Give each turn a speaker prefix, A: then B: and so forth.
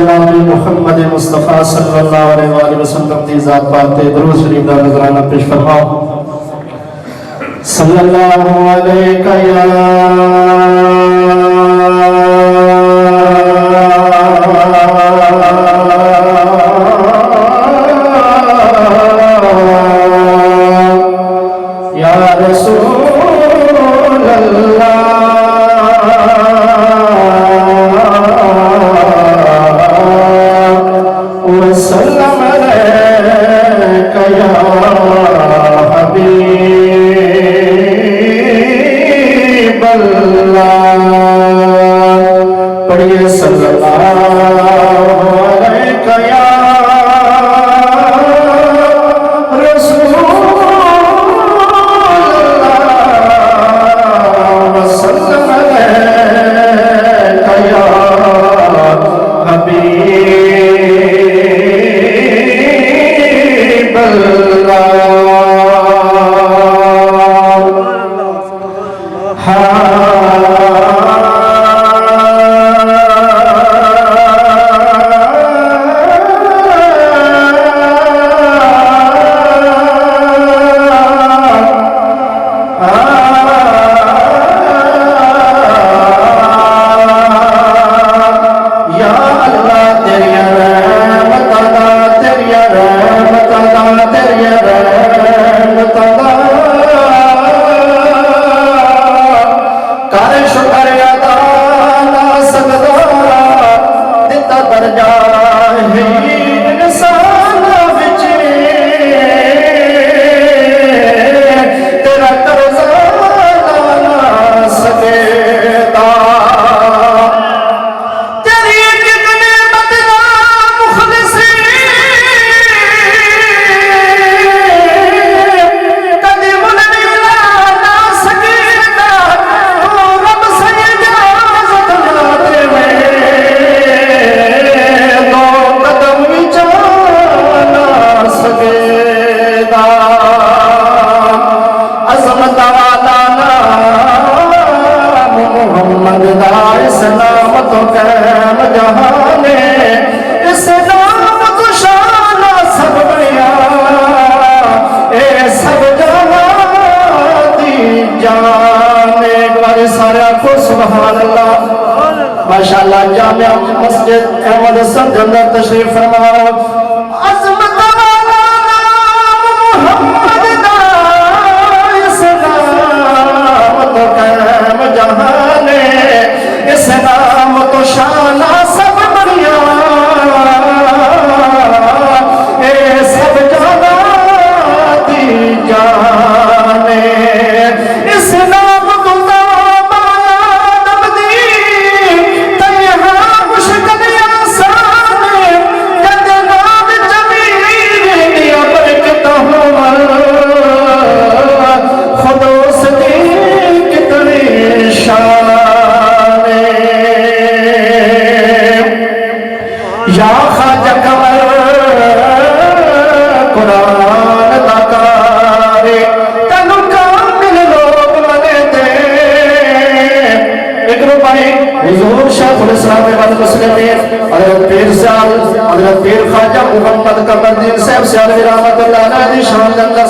A: جناب محمد مصطفیٰ صلی اللہ علیہ وسلم دی ذات پاک تے درود شریف دا نذرانہ پیش فرماؤ۔ صلی اللہ علیہ یا رسول اللہ وسلم علیک یا حبیب اللہ۔ پڑھیے صلی اللہ علیک یا رسول اللہ وسلم علیک یا حبیب اللہ۔ سبحان اللہ ماشاءاللہ جامعہ مسجد احمد حسن جندر تشریف فرماؤ۔ عظمت والا محمد دا اس نام تو قائم جہان اس نام تو شان سب بڑیا اے سب جانا دی جانے اس نام یا خواجہ قمر قرآن داکارے تنو کامل لوگ منے دے۔ ایک روپائی حضور شیخ الاسلام والمسلمین حضرت پیر سال حضرت پیر خواجہ محمد قمر دین صاحب سے رحمت اللہ علیہ شان جنت